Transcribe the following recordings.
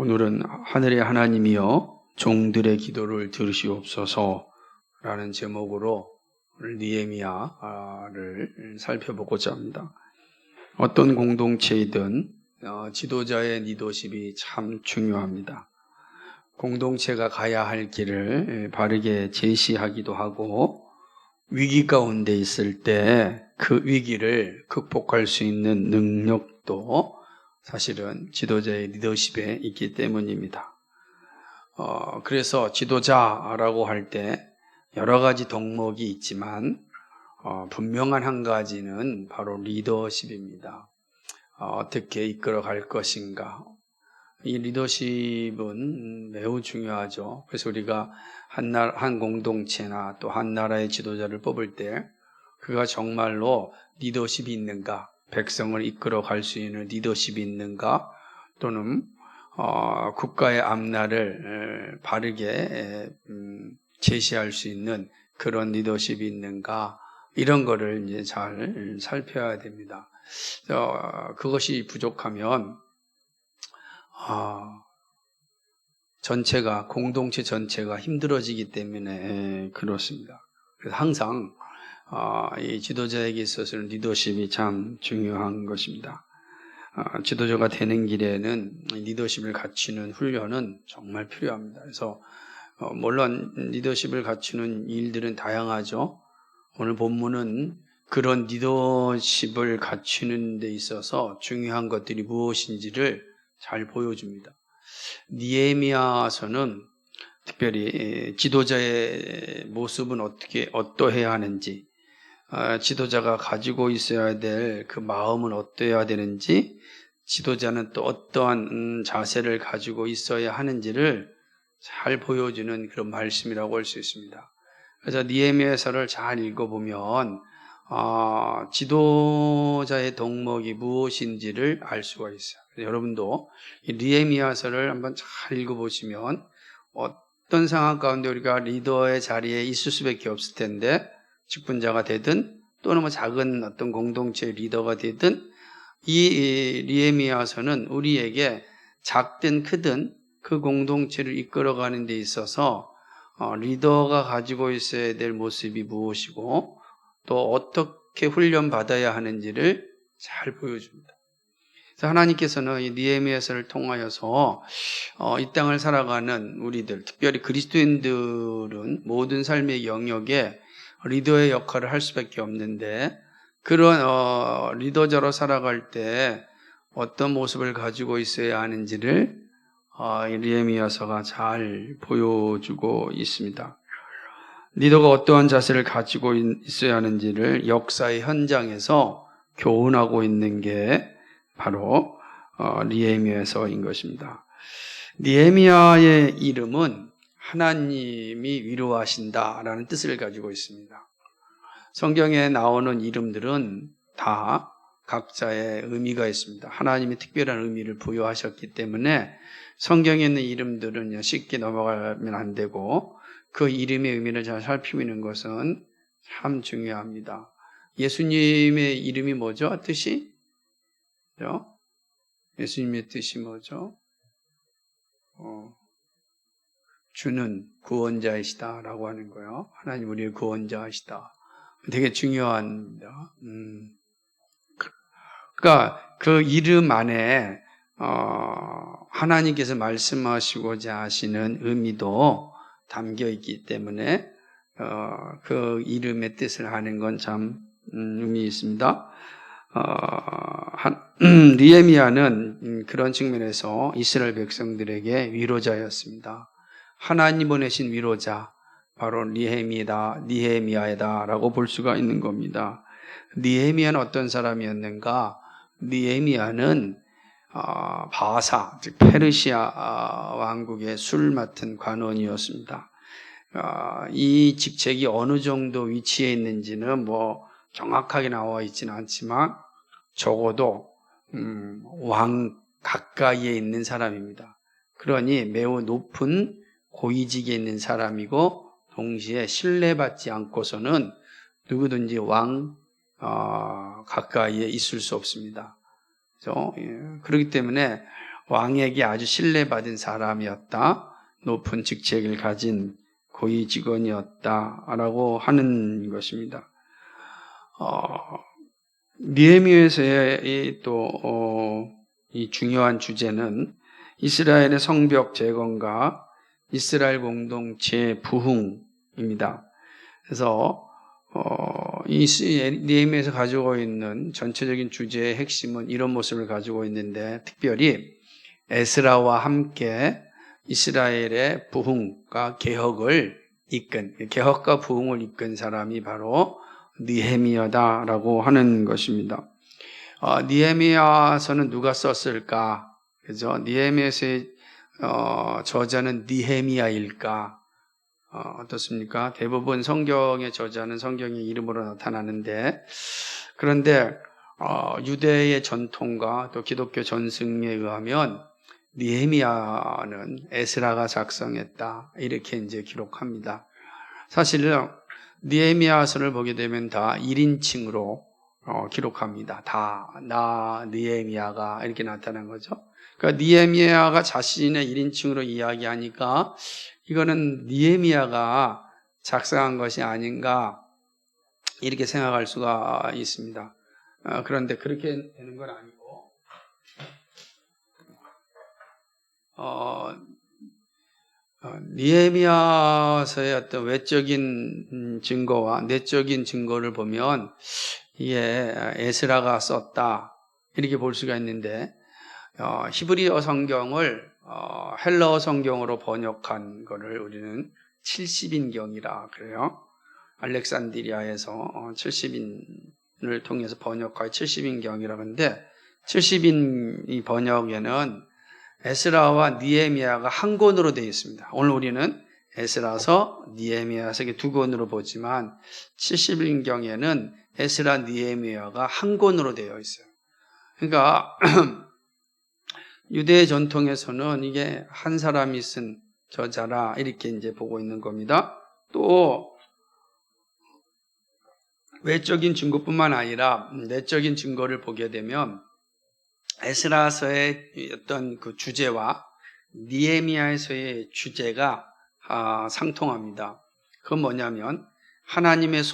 오늘은 하늘의 하나님이여 종들의 기도를 들으시옵소서라는 제목으로 오늘 느헤미야를 살펴보고자 합니다. 어떤 공동체이든 지도자의 리더십이 참 중요합니다. 공동체가 가야 할 길을 바르게 제시하기도 하고 위기 가운데 있을 때 그 위기를 극복할 수 있는 능력도 사실은 지도자의 리더십에 있기 때문입니다. 그래서 지도자라고 할 때 여러 가지 덕목이 있지만 분명한 한 가지는 바로 리더십입니다. 어떻게 이끌어 갈 것인가. 이 리더십은 매우 중요하죠. 그래서 우리가 한 공동체나 또 한 나라의 지도자를 뽑을 때 그가 정말로 리더십이 있는가, 백성을 이끌어 갈 수 있는 리더십이 있는가, 또는 국가의 앞날을 바르게 제시할 수 있는 그런 리더십이 있는가, 이런 거를 이제 잘 살펴야 됩니다. 그것이 부족하면 공동체 전체가 힘들어지기 때문에 그렇습니다. 그래서 항상 이 지도자에게 있어서는 리더십이 참 중요한 것입니다. 지도자가 되는 길에는 리더십을 갖추는 훈련은 정말 필요합니다. 그래서 물론 리더십을 갖추는 일들은 다양하죠. 오늘 본문은 그런 리더십을 갖추는 데 있어서 중요한 것들이 무엇인지를 잘 보여줍니다. 느헤미야서는 특별히 지도자의 모습은 어떠해야 하는지, 지도자가 가지고 있어야 될 그 마음은 어떠해야 되는지, 지도자는 또 어떠한 자세를 가지고 있어야 하는지를 잘 보여주는 그런 말씀이라고 할 수 있습니다. 그래서 느헤미야서를 잘 읽어보면 지도자의 덕목이 무엇인지를 알 수가 있어요. 여러분도 이 느헤미야서를 한번 잘 읽어보시면 어떤 상황 가운데 우리가 리더의 자리에 있을 수밖에 없을 텐데, 직분자가 되든 또는 작은 어떤 공동체의 리더가 되든, 이 느헤미야서는 우리에게 작든 크든 그 공동체를 이끌어가는 데 있어서 리더가 가지고 있어야 될 모습이 무엇이고 또 어떻게 훈련받아야 하는지를 잘 보여줍니다. 그래서 하나님께서는 이 느헤미야서를 통하여서 이 땅을 살아가는 우리들, 특별히 그리스도인들은 모든 삶의 영역에 리더의 역할을 할 수밖에 없는데, 그런 리더자로 살아갈 때 어떤 모습을 가지고 있어야 하는지를 느헤미야서가 잘 보여주고 있습니다. 리더가 어떠한 자세를 가지고 있어야 하는지를 역사의 현장에서 교훈하고 있는 게 바로 느헤미야서인 것입니다. 느헤미야의 이름은 하나님이 위로하신다라는 뜻을 가지고 있습니다. 성경에 나오는 이름들은 다 각자의 의미가 있습니다. 하나님이 특별한 의미를 부여하셨기 때문에 성경에 있는 이름들은 쉽게 넘어가면 안 되고 그 이름의 의미를 잘 살피는 것은 참 중요합니다. 예수님의 이름이 뭐죠? 뜻이? 예수님의 뜻이 뭐죠? 주는 구원자이시다라고 하는 거예요. 하나님 우리의 구원자이시다. 되게 중요합니다. 그러니까 그 이름 안에 하나님께서 말씀하시고자 하시는 의미도 담겨 있기 때문에 그 이름의 뜻을 아는 건 참 의미 있습니다. 느헤미야는 그런 측면에서 이스라엘 백성들에게 위로자였습니다. 하나님 보내신 위로자, 바로 느헤미야다라고 볼 수가 있는 겁니다. 느헤미야는 어떤 사람이었는가? 느헤미야는 바사, 즉 페르시아 왕국의 술 맡은 관원이었습니다. 이 직책이 어느 정도 위치에 있는지는 정확하게 나와 있지는 않지만 적어도 왕 가까이에 있는 사람입니다. 그러니 매우 높은 고위직에 있는 사람이고 동시에 신뢰받지 않고서는 누구든지 왕 가까이에 있을 수 없습니다. 그렇죠? 그렇기 때문에 왕에게 아주 신뢰받은 사람이었다. 높은 직책을 가진 고위 직원이었다라고 하는 것입니다. 느헤미야서의 이 중요한 주제는 이스라엘의 성벽 재건과 이스라엘 공동체의 부흥입니다. 그래서 이 느헤미야에서 가지고 있는 전체적인 주제의 핵심은 이런 모습을 가지고 있는데, 특별히 에스라와 함께 이스라엘의 부흥과 개혁과 부흥을 이끈 사람이 바로 느헤미야다라고 하는 것입니다. 느헤미야서는 누가 썼을까? 그죠? 느헤미야서의 저자는 느헤미야일까? 어떻습니까? 대부분 성경의 저자는 성경의 이름으로 나타나는데, 그런데 유대의 전통과 또 기독교 전승에 의하면 느헤미야는 에스라가 작성했다, 이렇게 이제 기록합니다. 사실은 느헤미야서를 보게 되면 다 1인칭으로 기록합니다. 다 나 느헤미야가 이렇게 나타난 거죠. 그러니까 느헤미야가 자신의 1인칭으로 이야기하니까 이거는 느헤미야가 작성한 것이 아닌가, 이렇게 생각할 수가 있습니다. 그런데 그렇게 되는 건 아니고, 느헤미야서의 어떤 외적인 증거와 내적인 증거를 보면 이게 에스라가 썼다, 이렇게 볼 수가 있는데, 히브리어 성경을 헬라어 성경으로 번역한 거를 우리는 70인경이라 그래요. 알렉산드리아에서 70인을 통해서 번역하여 70인경이라 하는데, 70인 이 번역에는 에스라와 느헤미야가 한 권으로 되어 있습니다. 오늘 우리는 에스라서, 느헤미야서 이렇게 두 권으로 보지만 70인경에는 에스라, 느헤미야가 한 권으로 되어 있어요. 그러니까 유대 전통에서는 이게 한 사람이 쓴 저자라, 이렇게 이제 보고 있는 겁니다. 또 외적인 증거뿐만 아니라 내적인 증거를 보게 되면 에스라서의 어떤 그 주제와 느헤미야서의 주제가 상통합니다. 그건 뭐냐면 하나님의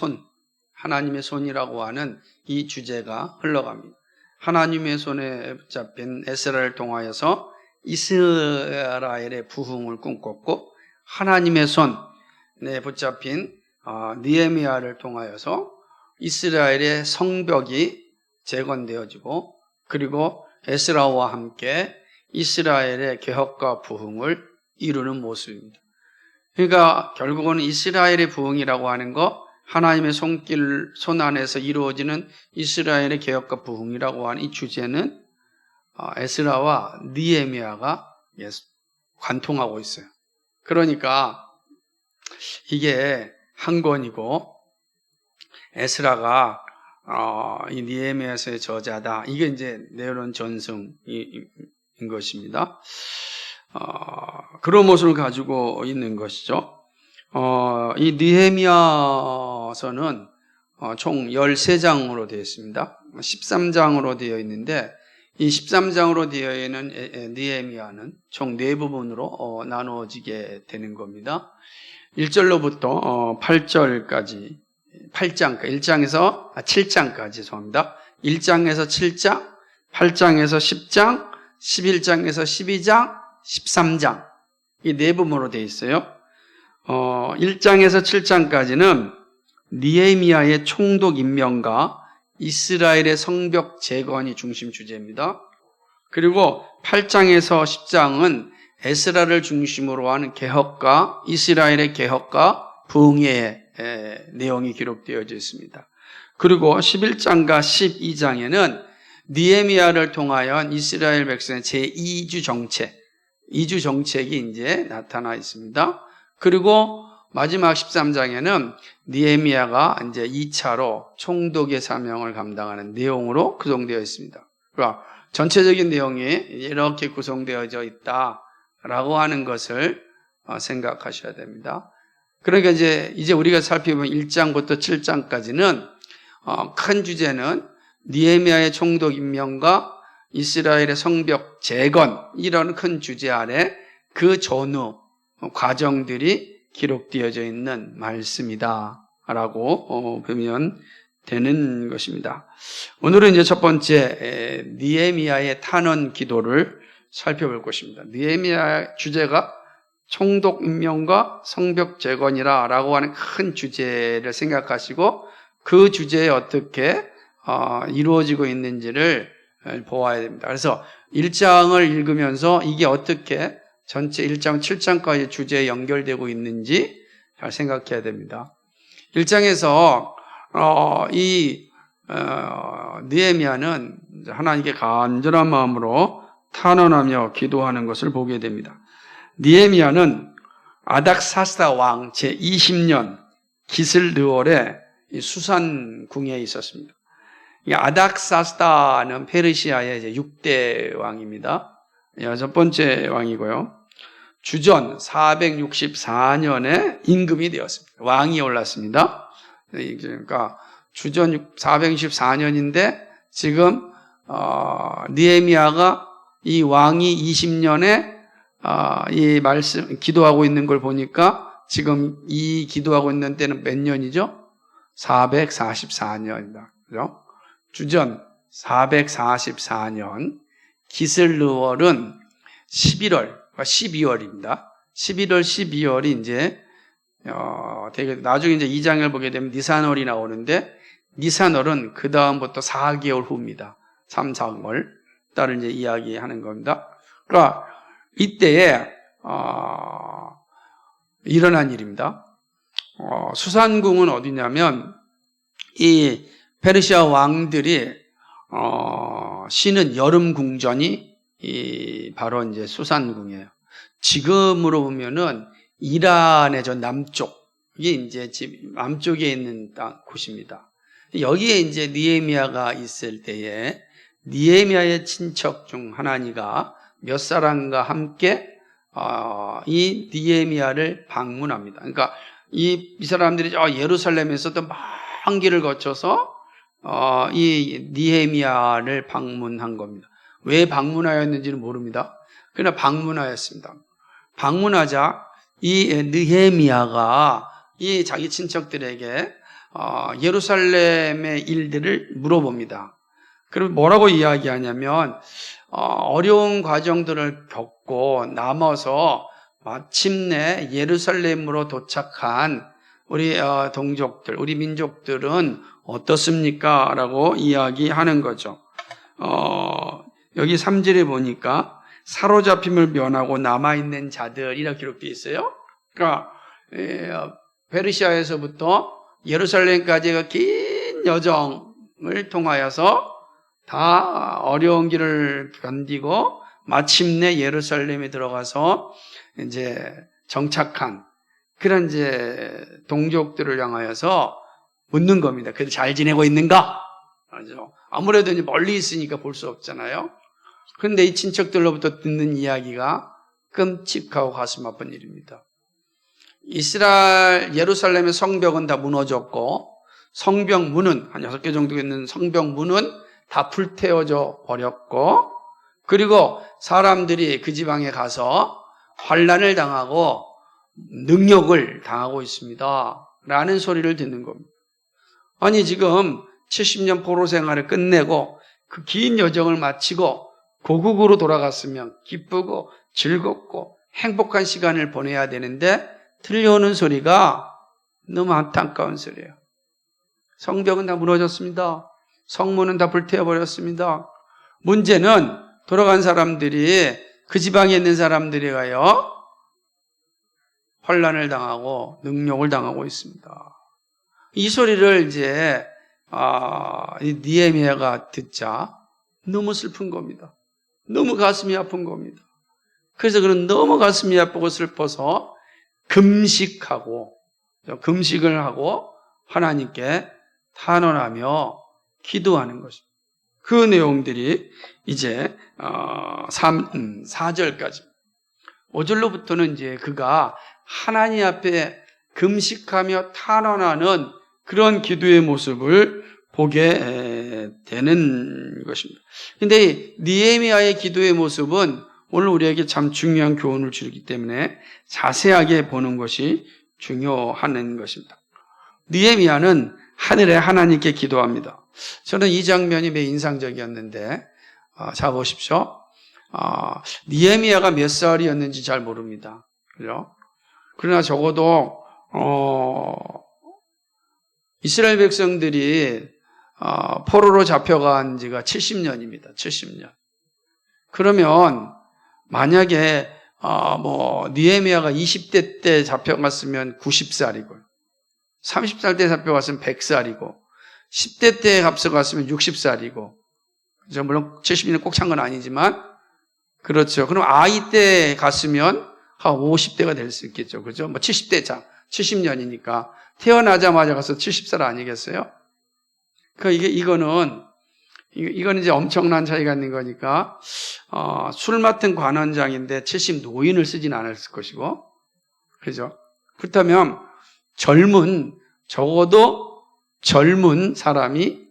손이라고 하는 이 주제가 흘러갑니다. 하나님의 손에 붙잡힌 에스라를 통하여서 이스라엘의 부흥을 꿈꿨고, 하나님의 손에 붙잡힌 느헤미야를 통하여서 이스라엘의 성벽이 재건되어지고, 그리고 에스라와 함께 이스라엘의 개혁과 부흥을 이루는 모습입니다. 그러니까 결국은 이스라엘의 부흥이라고 하는 거, 하나님의 손 안에서 이루어지는 이스라엘의 개혁과 부흥이라고 하는 이 주제는 에스라와 느헤미야가 관통하고 있어요. 그러니까 이게 한 권이고, 에스라가 이 느헤미야서의 저자다, 이게 이제 내론 전승인 것입니다. 그런 모습을 가지고 있는 것이죠. 이 느헤미야서는 총 13장으로 되어 있습니다. 13장으로 되어 있는데, 이 13장으로 되어 있는 느헤미야는 총 4부분으로 나누어지게 되는 겁니다. 1절로부터 8절까지, 7장까지 죄송합니다. 1장에서 7장, 8장에서 10장, 11장에서 12장, 13장, 이 4부분으로 되어 있어요. 1장에서 7장까지는 느헤미야의 총독 임명과 이스라엘의 성벽 재건이 중심 주제입니다. 그리고 8장에서 10장은 에스라를 중심으로 하는 개혁과 이스라엘의 개혁과 부흥의 내용이 기록되어져 있습니다. 그리고 11장과 12장에는 느헤미야를 통하여 이스라엘 백성의 제2주 정책이 이제 나타나 있습니다. 그리고 마지막 13장에는 느헤미야가 이제 2차로 총독의 사명을 감당하는 내용으로 구성되어 있습니다. 그러니까 전체적인 내용이 이렇게 구성되어져 있다라고 하는 것을 생각하셔야 됩니다. 그러니까 이제 우리가 살펴보면 1장부터 7장까지는 큰 주제는 느헤미야의 총독 임명과 이스라엘의 성벽 재건 이런 큰 주제 아래 그 전후 과정들이 기록되어져 있는 말씀이다 라고 보면 되는 것입니다. 오늘은 이제 첫 번째 느헤미야의 탄원 기도를 살펴볼 것입니다. 느헤미야 주제가 총독 임명과 성벽 재건이라 라고 하는 큰 주제를 생각하시고 그 주제에 어떻게 이루어지고 있는지를 보아야 됩니다. 그래서 1장을 읽으면서 이게 어떻게 전체 1장 7장까지 주제에 연결되고 있는지 잘 생각해야 됩니다. 1장에서 느헤미야는 하나님께 간절한 마음으로 탄원하며 기도하는 것을 보게 됩니다. 느헤미야는 아닥사스다 왕 제20년 기슬르월에 수산궁에 있었습니다. 아닥사스다는 페르시아의 6대 왕입니다. 첫 번째 왕이고요. 주전 464년에 임금이 되었습니다. 왕이 올랐습니다. 그러니까 주전 464년인데 지금 느헤미야가 이 왕이 20년에 이 말씀 기도하고 있는 걸 보니까 지금 이 기도하고 있는 때는 몇 년이죠? 444년입니다. 그죠? 주전 444년 기슬르월은 11월, 12월입니다. 11월, 12월이 이제 되게 나중에 이제 2장을 보게 되면 니산월이 나오는데 니산월은 그 다음부터 4개월 후입니다. 3, 4월 딸을 이제 이야기하는 겁니다. 그러니까 이때에 일어난 일입니다. 수산궁은 어디냐면 이 페르시아 왕들이 쉬는 여름 궁전이 바로 이제 수산궁이에요. 지금으로 보면은 이란의 저 남쪽이 이제 남쪽에 있는 곳입니다. 여기에 이제 느헤미야가 있을 때에 느헤미야의 친척 중 하나니가 몇 사람과 함께 이 느헤미야를 방문합니다. 그러니까 이 사람들이 예루살렘에서도 먼 길을 거쳐서 이 느헤미야를 방문한 겁니다. 왜 방문하였는지는 모릅니다. 그러나 방문하였습니다. 방문하자 이 느헤미야가 이 자기 친척들에게 예루살렘의 일들을 물어봅니다. 그리고 뭐라고 이야기하냐면 어려운 과정들을 겪고 남아서 마침내 예루살렘으로 도착한 우리 동족들, 우리 민족들은 어떻습니까? 라고 이야기하는 거죠. 여기 3절에 보니까 사로잡힘을 면하고 남아있는 자들이라 기록되어 있어요. 그러니까 페르시아에서부터 예루살렘까지가 긴 여정을 통하여서 다 어려운 길을 견디고 마침내 예루살렘에 들어가서 이제 정착한 그런 이제 동족들을 향하여서 묻는 겁니다. 그들 잘 지내고 있는가? 아무래도 이제 멀리 있으니까 볼 수 없잖아요. 그런데 이 친척들로부터 듣는 이야기가 끔찍하고 가슴 아픈 일입니다. 예루살렘의 성벽은 다 무너졌고 성벽 문은 한 6개 정도 있는 성벽 문은 다 불태워져 버렸고 그리고 사람들이 그 지방에 가서 환난을 당하고 능욕을 당하고 있습니다. 라는 소리를 듣는 겁니다. 아니 지금 70년 포로 생활을 끝내고 그 긴 여정을 마치고 고국으로 돌아갔으면 기쁘고 즐겁고 행복한 시간을 보내야 되는데 들려오는 소리가 너무 안타까운 소리예요. 성벽은 다 무너졌습니다. 성문은 다 불태워버렸습니다. 문제는 돌아간 사람들이 그 지방에 있는 사람들이 가요 환난을 당하고 능욕을 당하고 있습니다. 이 소리를 이제 느헤미야가 듣자 너무 슬픈 겁니다. 너무 가슴이 아픈 겁니다. 그래서 그는 너무 가슴이 아프고 슬퍼서 금식을 하고 하나님께 탄원하며 기도하는 것입니다. 그 내용들이 이제 4절까지 5절로부터는 이제 그가 하나님 앞에 금식하며 탄원하는 그런 기도의 모습을 보게 되는 것입니다. 근데 느헤미야의 기도의 모습은 오늘 우리에게 참 중요한 교훈을 주기 때문에 자세하게 보는 것이 중요한 것입니다. 느헤미야는 하늘의 하나님께 기도합니다. 저는 이 장면이 매우 인상적이었는데, 자 보십시오. 느헤미야가 몇 살이었는지 잘 모릅니다. 그죠? 그러나 적어도 이스라엘 백성들이 포로로 잡혀간 지가 70년입니다. 70년. 그러면 만약에 느헤미야가 20대 때 잡혀갔으면 90살이고 30살 때 잡혀갔으면 100살이고 10대 때 잡혀갔으면 60살이고 물론 70년 꼭 찬 건 아니지만 그렇죠. 그럼 아이 때 갔으면 한 50대가 될 수 있겠죠. 그죠? 70대 70년이니까 태어나자마자 가서 70살 아니겠어요? 이거는 이제 엄청난 차이가 있는 거니까, 술 맡은 관원장인데 70 노인을 쓰진 않았을 것이고, 그죠? 그렇다면 적어도 젊은 사람이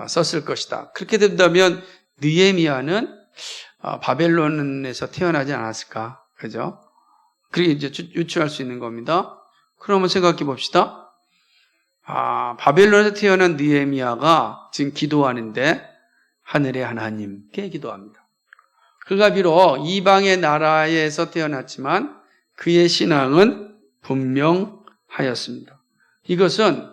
썼을 것이다. 그렇게 된다면 느헤미야는 바벨론에서 태어나지 않았을까? 그죠? 그렇게 이제 유추할 수 있는 겁니다. 그럼 한번 생각해 봅시다. 바벨론에서 태어난 느헤미야가 지금 기도하는데 하늘의 하나님께 기도합니다. 그가 비록 이방의 나라에서 태어났지만 그의 신앙은 분명하였습니다. 이것은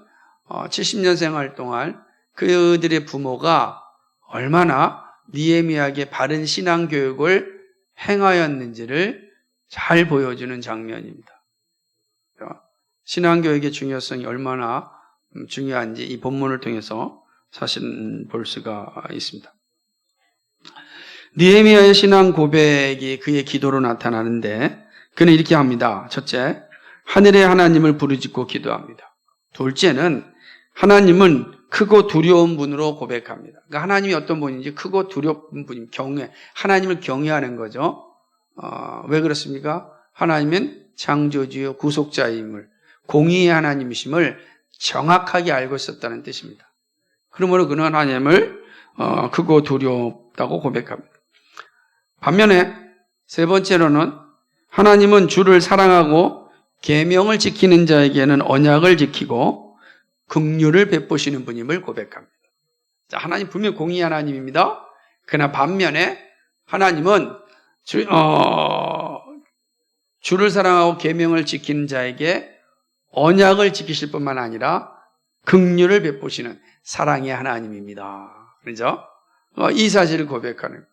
70년 생활 동안 그들의 부모가 얼마나 느헤미야에게 바른 신앙 교육을 행하였는지를 잘 보여주는 장면입니다. 신앙 교육의 중요성이 얼마나 중요한지 이 본문을 통해서 사실 볼 수가 있습니다. 느헤미야의 신앙 고백이 그의 기도로 나타나는데 그는 이렇게 합니다. 첫째, 하늘의 하나님을 부르짖고 기도합니다. 둘째는 하나님은 크고 두려운 분으로 고백합니다. 그러니까 하나님이 어떤 분인지 크고 두려운 분임, 하나님을 경외하는 거죠. 왜 그렇습니까? 하나님은 창조주요 구속자임을, 공의의 하나님이심을 정확하게 알고 있었다는 뜻입니다. 그러므로 그는 하나님을 크고 두렵다고 고백합니다. 반면에 세 번째로는 하나님은 주를 사랑하고 계명을 지키는 자에게는 언약을 지키고 긍휼을 베푸시는 분임을 고백합니다. 자, 하나님 분명 공의 하나님입니다. 그러나 반면에 하나님은 주를 사랑하고 계명을 지키는 자에게 언약을 지키실 뿐만 아니라 긍휼을 베푸시는 사랑의 하나님입니다. 그렇죠? 이 사실을 고백하는.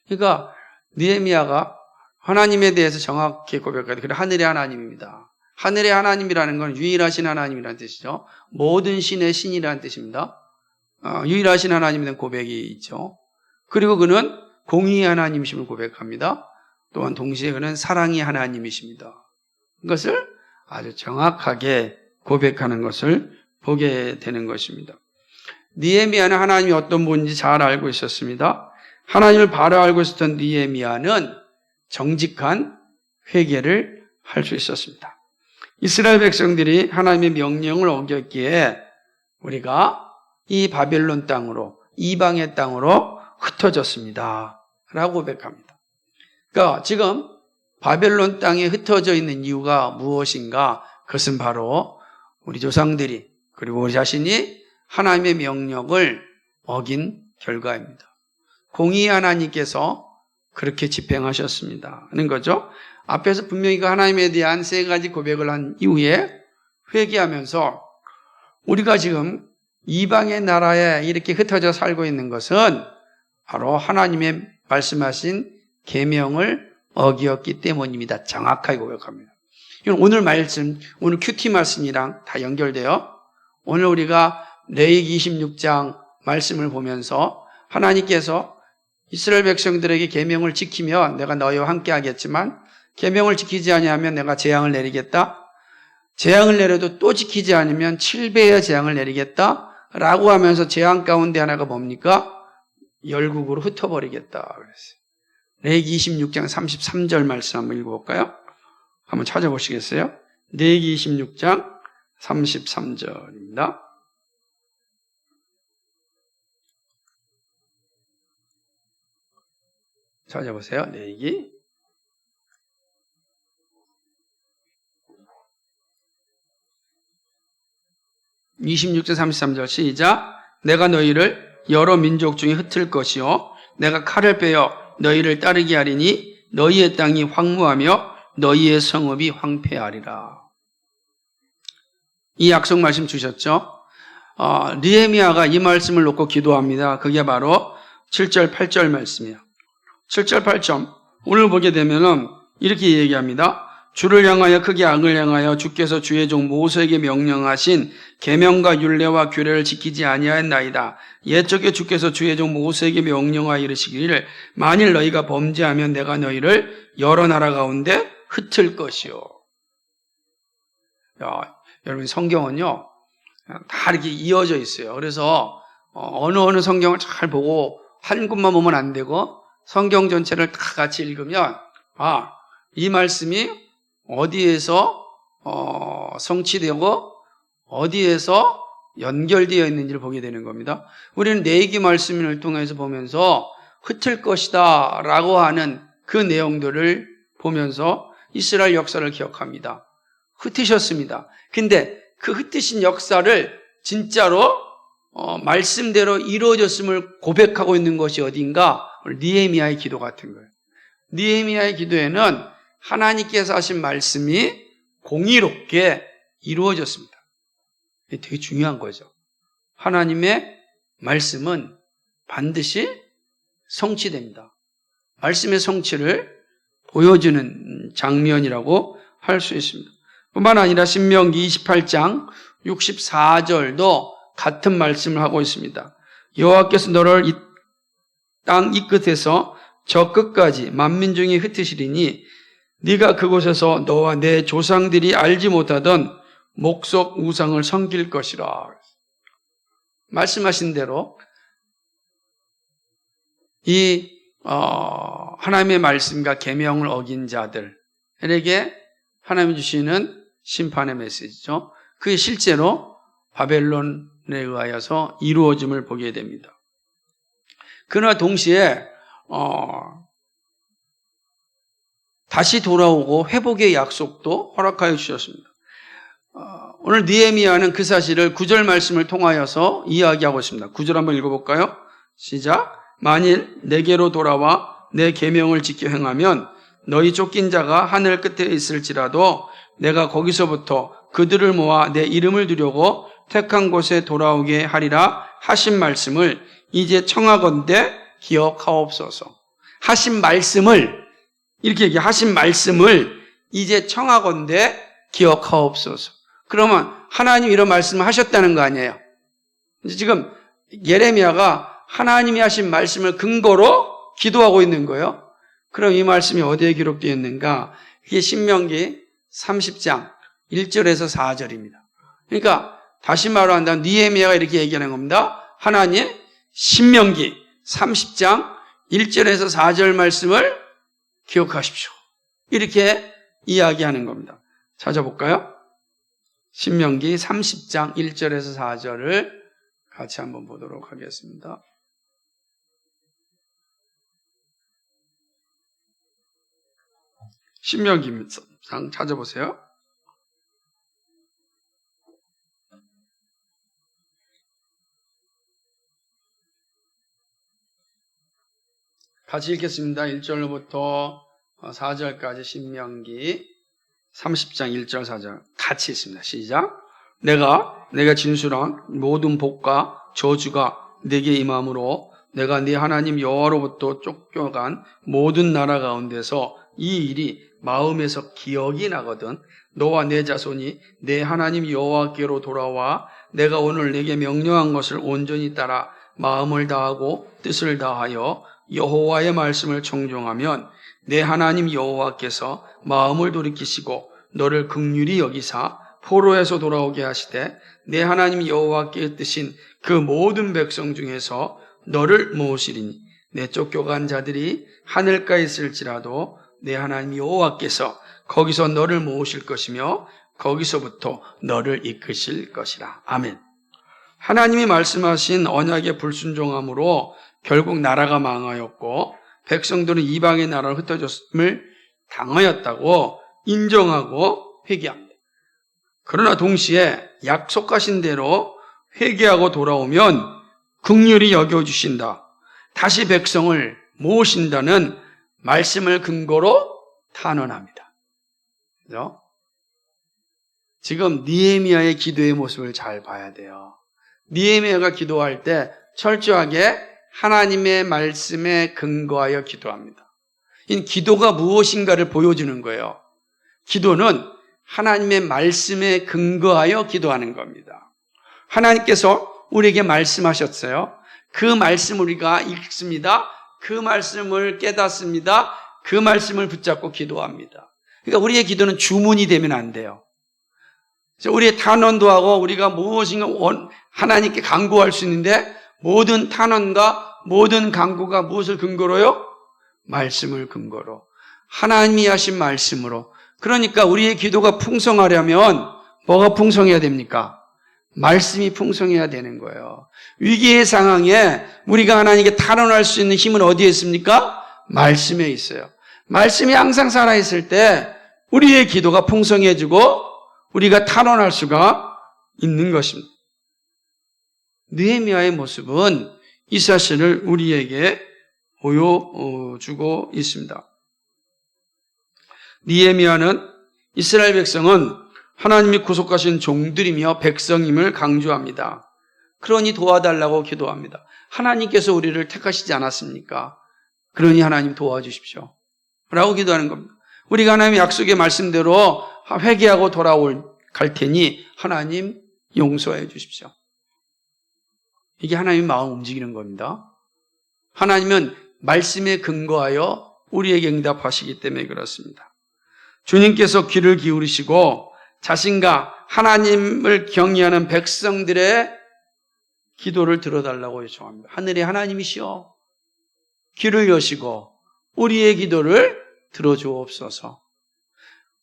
그러니까 느헤미야가 하나님에 대해서 정확히 고백하되 그래 하늘의 하나님입니다. 하늘의 하나님이라는 건 유일하신 하나님이라는 뜻이죠. 모든 신의 신이라는 뜻입니다. 유일하신 하나님에 대한 고백이 있죠. 그리고 그는 공의의 하나님이심을 고백합니다. 또한 동시에 그는 사랑의 하나님이십니다. 이것을 아주 정확하게 고백하는 것을 보게 되는 것입니다. 느헤미야는 하나님이 어떤 분인지 잘 알고 있었습니다. 하나님을 바로 알고 있었던 느헤미야는 정직한 회개를 할 수 있었습니다. 이스라엘 백성들이 하나님의 명령을 어겼기에 우리가 이 바벨론 땅으로, 이방의 땅으로 흩어졌습니다. 라고 고백합니다. 그러니까 지금 바벨론 땅에 흩어져 있는 이유가 무엇인가? 그것은 바로 우리 조상들이 그리고 우리 자신이 하나님의 명령을 어긴 결과입니다. 공의 하나님께서 그렇게 집행하셨습니다. 하는 거죠. 앞에서 분명히 그 하나님에 대한 세 가지 고백을 한 이후에 회개하면서 우리가 지금 이방의 나라에 이렇게 흩어져 살고 있는 것은 바로 하나님의 말씀하신 계명을 어기었기 때문입니다. 정확하게 고백합니다. 이건 오늘 말씀, 오늘 큐티 말씀이랑 다 연결돼요. 오늘 우리가 레위기 26장 말씀을 보면서 하나님께서 이스라엘 백성들에게 계명을 지키면 내가 너희와 함께 하겠지만 계명을 지키지 아니하면 내가 재앙을 내리겠다. 재앙을 내려도 또 지키지 않으면 7배의 재앙을 내리겠다. 라고 하면서 재앙 가운데 하나가 뭡니까? 열국으로 흩어버리겠다. 그랬어요. 레위기 26장 33절 말씀 한번 읽어볼까요? 한번 찾아보시겠어요? 레위기 26장 33절입니다. 찾아보세요. 레위기 26절 33절 시작. 내가 너희를 여러 민족 중에 흩을 것이요 내가 칼을 빼어 너희를 따르게 하리니 너희의 땅이 황무하며 너희의 성읍이 황폐하리라. 이 약속 말씀 주셨죠? 느헤미야가 이 말씀을 놓고 기도합니다. 그게 바로 7절 8절 말씀이에요. 7절 8절 오늘 보게 되면은 이렇게 얘기합니다. 주를 향하여 크게 악을 향하여 주께서 주의 종 모세에게 명령하신 계명과 율례와 규례를 지키지 아니하였나이다. 옛적에 주께서 주의 종 모세에게 명령하여 이르시기를 만일 너희가 범죄하면 내가 너희를 여러 나라 가운데 흩을 것이요. 여러분 성경은요 다 이렇게 이어져 있어요. 그래서 어느 성경을 잘 보고 한 곳만 보면 안 되고 성경 전체를 다 같이 읽으면 이 말씀이 어디에서 성취되고 어디에서 연결되어 있는지를 보게 되는 겁니다. 우리는 레위기 말씀을 통해서 보면서 흩을 것이다 라고 하는 그 내용들을 보면서 이스라엘 역사를 기억합니다. 흩으셨습니다. 근데 그 흩으신 역사를 진짜로 말씀대로 이루어졌음을 고백하고 있는 것이 어딘가? 느헤미야의 기도 같은 거예요. 느헤미야의 기도에는 하나님께서 하신 말씀이 공의롭게 이루어졌습니다. 이게 되게 중요한 거죠. 하나님의 말씀은 반드시 성취됩니다. 말씀의 성취를 보여주는 장면이라고 할 수 있습니다. 뿐만 아니라 신명기 28장 64절도 같은 말씀을 하고 있습니다. 여호와께서 너를 이 땅 이 끝에서 저 끝까지 만민 중에 흩으시리니 네가 그곳에서 너와 내 조상들이 알지 못하던 목석 우상을 섬길 것이라. 말씀하신 대로 이 하나님의 말씀과 계명을 어긴 자들에게 하나님이 주시는 심판의 메시지죠. 그게 실제로 바벨론에 의하여서 이루어짐을 보게 됩니다. 그러나 동시에 다시 돌아오고 회복의 약속도 허락하여 주셨습니다. 오늘 느헤미야는 그 사실을 9절 말씀을 통하여서 이야기하고 있습니다. 9절 한번 읽어볼까요? 시작. 만일 내게로 돌아와 내 계명을 지켜 행하면 너희 쫓긴 자가 하늘 끝에 있을지라도 내가 거기서부터 그들을 모아 내 이름을 두려고 택한 곳에 돌아오게 하리라 하신 말씀을 이제 청하건대 기억하옵소서. 하신 말씀을 이렇게 얘기하신 말씀을 이제 청하건대 기억하옵소서. 그러면 하나님이 이런 말씀을 하셨다는 거 아니에요. 지금 예레미야가 하나님이 하신 말씀을 근거로 기도하고 있는 거예요. 그럼 이 말씀이 어디에 기록되어 있는가? 이게 신명기 30장 1절에서 4절입니다. 그러니까 다시 말한다면 느헤미야가 이렇게 얘기하는 겁니다. 하나님 신명기 30장 1절에서 4절 말씀을 기억하십시오. 이렇게 이야기하는 겁니다. 찾아볼까요? 신명기 30장 1절에서 4절을 같이 한번 보도록 하겠습니다. 신명기상 찾아보세요. 같이 읽겠습니다. 1절로부터 4절까지 신명기 30장 1절 4절 같이 있습니다. 시작. 내가 진술한 모든 복과 저주가 내게 임함으로 내가 네 하나님 여호와로부터 쫓겨간 모든 나라 가운데서 이 일이 마음에서 기억이 나거든 너와 내 자손이 내 하나님 여호와께로 돌아와 내가 오늘 내게 명령한 것을 온전히 따라 마음을 다하고 뜻을 다하여 여호와의 말씀을 청종하면 내 하나님 여호와께서 마음을 돌이키시고 너를 긍휼히 여기사 포로에서 돌아오게 하시되 내 하나님 여호와께 뜻인 그 모든 백성 중에서 너를 모으시리니 내 쫓겨간 자들이 하늘가에 있을지라도 내 하나님 여호와께서 거기서 너를 모으실 것이며 거기서부터 너를 이끄실 것이라. 아멘. 하나님이 말씀하신 언약의 불순종함으로 결국 나라가 망하였고 백성들은 이방의 나라로 흩어졌음을 당하였다고 인정하고 회개합니다. 그러나 동시에 약속하신 대로 회개하고 돌아오면 긍휼히 여겨주신다. 다시 백성을 모으신다는 말씀을 근거로 탄원합니다. 그죠? 지금 느헤미야의 기도의 모습을 잘 봐야 돼요. 느헤미야가 기도할 때 철저하게 하나님의 말씀에 근거하여 기도합니다. 이 기도가 무엇인가를 보여주는 거예요. 기도는 하나님의 말씀에 근거하여 기도하는 겁니다. 하나님께서 우리에게 말씀하셨어요. 그 말씀 우리가 읽습니다. 그 말씀을 깨닫습니다. 그 말씀을 붙잡고 기도합니다. 그러니까 우리의 기도는 주문이 되면 안 돼요. 우리의 탄원도 하고 우리가 무엇인가 하나님께 간구할 수 있는데 모든 탄원과 모든 간구가 무엇을 근거로요? 말씀을 근거로. 하나님이 하신 말씀으로. 그러니까 우리의 기도가 풍성하려면 뭐가 풍성해야 됩니까? 말씀이 풍성해야 되는 거예요. 위기의 상황에 우리가 하나님께 탄원할 수 있는 힘은 어디에 있습니까? 말씀에 있어요. 말씀이 항상 살아있을 때 우리의 기도가 풍성해지고 우리가 탄원할 수가 있는 것입니다. 느헤미야의 모습은 이 사실을 우리에게 보여주고 있습니다. 느헤미야는 이스라엘 백성은 하나님이 구속하신 종들이며 백성임을 강조합니다. 그러니 도와달라고 기도합니다. 하나님께서 우리를 택하시지 않았습니까? 그러니 하나님 도와주십시오. 라고 기도하는 겁니다. 우리가 하나님의 약속의 말씀대로 회개하고 갈 테니 하나님 용서해 주십시오. 이게 하나님의 마음 움직이는 겁니다. 하나님은 말씀에 근거하여 우리에게 응답하시기 때문에 그렇습니다. 주님께서 귀를 기울이시고 자신과 하나님을 경외하는 백성들의 기도를 들어달라고 요청합니다. 하늘의 하나님이시여 귀를 여시고 우리의 기도를 들어주옵소서.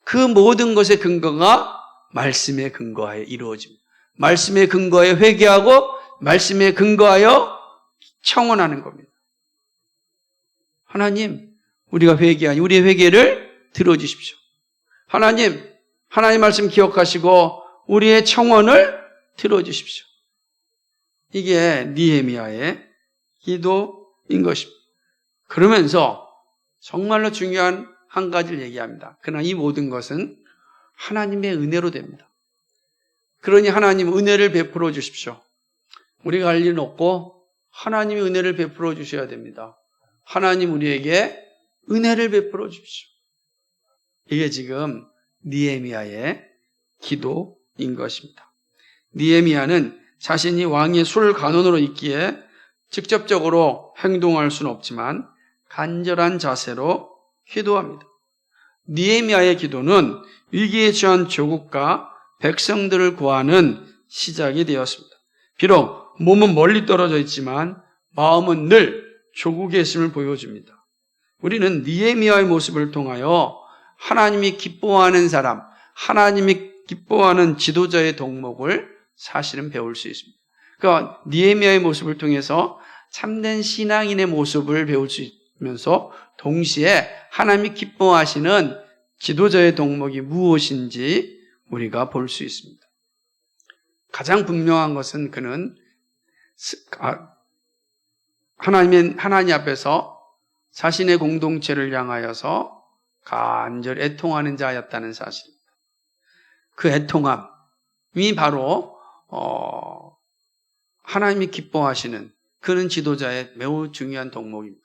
그 모든 것의 근거가 말씀에 근거하여 이루어집니다. 말씀에 근거하여 회개하고 말씀에 근거하여 청원하는 겁니다. 하나님, 우리가 회개하니 우리의 회개를 들어주십시오. 하나님 말씀 기억하시고 우리의 청원을 들어주십시오. 이게 느헤미야의 기도인 것입니다. 그러면서 정말로 중요한 한 가지를 얘기합니다. 그러나 이 모든 것은 하나님의 은혜로 됩니다. 그러니 하나님 은혜를 베풀어 주십시오. 우리가 할 일은 없고 하나님이 은혜를 베풀어 주셔야 됩니다. 하나님 우리에게 은혜를 베풀어 주십시오. 이게 지금 느헤미야의 기도인 것입니다. 느헤미야는 자신이 왕의 술관원으로 있기에 직접적으로 행동할 수는 없지만 간절한 자세로 기도합니다. 느헤미야의 기도는 위기에 처한 조국과 백성들을 구하는 시작이 되었습니다. 비록 몸은 멀리 떨어져 있지만 마음은 늘 조국에 있음을 보여줍니다. 우리는 느헤미야의 모습을 통하여 하나님이 기뻐하는 사람, 하나님이 기뻐하는 지도자의 덕목을 사실은 배울 수 있습니다. 그러니까 느헤미야의 모습을 통해서 참된 신앙인의 모습을 배울 수 있면서 동시에 하나님이 기뻐하시는 지도자의 덕목이 무엇인지 우리가 볼 수 있습니다. 가장 분명한 것은 그는 하나님 앞에서 자신의 공동체를 향하여서 간절히 애통하는 자였다는 사실입니다. 그 애통함이 바로 하나님이 기뻐하시는 그런 지도자의 매우 중요한 덕목입니다.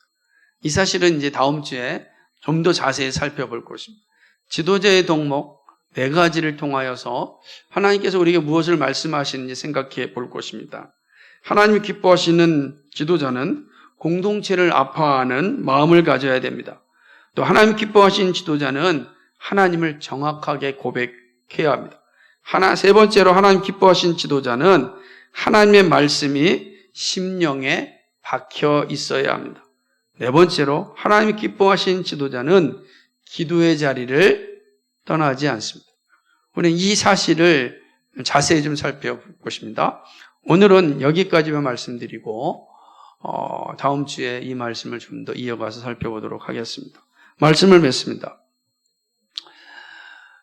이 사실은 이제 다음 주에 좀 더 자세히 살펴볼 것입니다. 지도자의 덕목 4가지를 통하여서 하나님께서 우리에게 무엇을 말씀하시는지 생각해 볼 것입니다. 하나님이 기뻐하시는 지도자는 공동체를 아파하는 마음을 가져야 됩니다. 또 하나님 기뻐하시는 지도자는 하나님을 정확하게 고백해야 합니다. 세 번째로 하나님 기뻐하신 지도자는 하나님의 말씀이 심령에 박혀 있어야 합니다. 4번째로 하나님이 기뻐하신 지도자는 기도의 자리를 떠나지 않습니다. 우리는 이 사실을 자세히 좀 살펴볼 것입니다. 오늘은 여기까지만 말씀드리고 다음 주에 이 말씀을 좀 더 이어가서 살펴보도록 하겠습니다. 말씀을 맺습니다.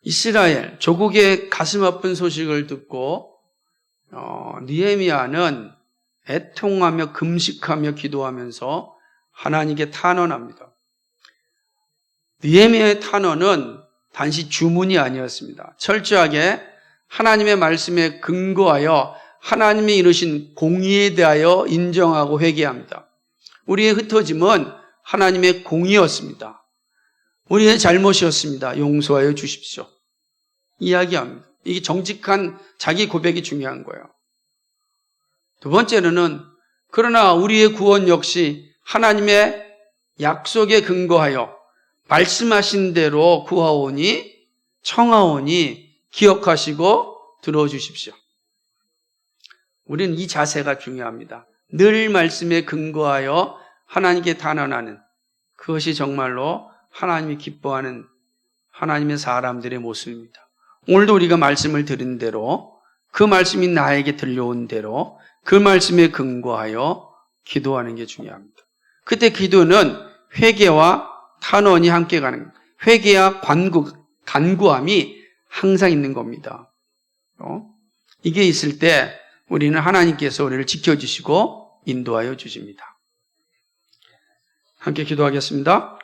이스라엘 조국의 가슴 아픈 소식을 듣고 느헤미야는 애통하며 금식하며 기도하면서 하나님께 탄원합니다. 느헤미야의 탄원은 단지 주문이 아니었습니다. 철저하게 하나님의 말씀에 근거하여 하나님이 이루신 공의에 대하여 인정하고 회개합니다. 우리의 흩어짐은 하나님의 공의였습니다. 우리의 잘못이었습니다. 용서하여 주십시오. 이야기합니다. 이게 정직한 자기 고백이 중요한 거예요. 두 번째로는 그러나 우리의 구원 역시 하나님의 약속에 근거하여 말씀하신 대로 구하오니 청하오니 기억하시고 들어주십시오. 우리는 이 자세가 중요합니다. 늘 말씀에 근거하여 하나님께 단언하는 그것이 정말로 하나님이 기뻐하는 하나님의 사람들의 모습입니다. 오늘도 우리가 말씀을 들은 대로 그 말씀이 나에게 들려온 대로 그 말씀에 근거하여 기도하는 게 중요합니다. 그때 기도는 회개와 탄원이 함께 가는 겁니다. 회개와 간구함이 항상 있는 겁니다. 이게 있을 때 우리는 하나님께서 우리를 지켜주시고 인도하여 주십니다. 함께 기도하겠습니다.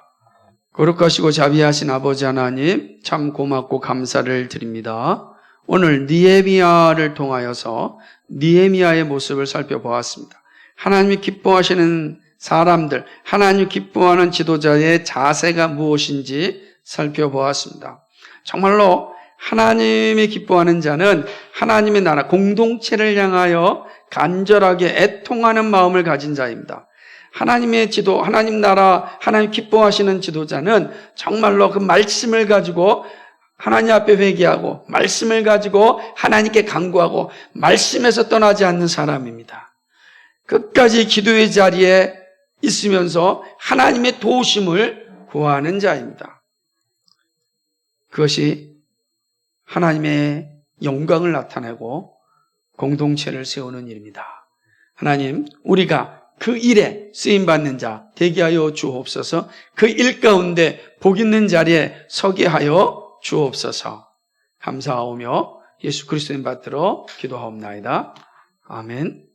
거룩하시고 자비하신 아버지 하나님, 참 고맙고 감사를 드립니다. 오늘 느헤미야를 통하여서 느헤미야의 모습을 살펴보았습니다. 하나님이 기뻐하시는 사람들, 하나님이 기뻐하는 지도자의 자세가 무엇인지 살펴보았습니다. 정말로 하나님이 기뻐하는 자는 하나님의 나라, 공동체를 향하여 간절하게 애통하는 마음을 가진 자입니다. 하나님의 지도, 하나님 나라, 하나님 기뻐하시는 지도자는 정말로 그 말씀을 가지고 하나님 앞에 회개하고 말씀을 가지고 하나님께 간구하고 말씀에서 떠나지 않는 사람입니다. 끝까지 기도의 자리에 있으면서 하나님의 도우심을 구하는 자입니다. 그것이 하나님의 영광을 나타내고 공동체를 세우는 일입니다. 하나님, 우리가 그 일에 쓰임받는 자 되게 하여 주옵소서. 그 일 가운데 복 있는 자리에 서게 하여 주옵소서. 감사하오며 예수 그리스도의 받들어 기도하옵나이다. 아멘.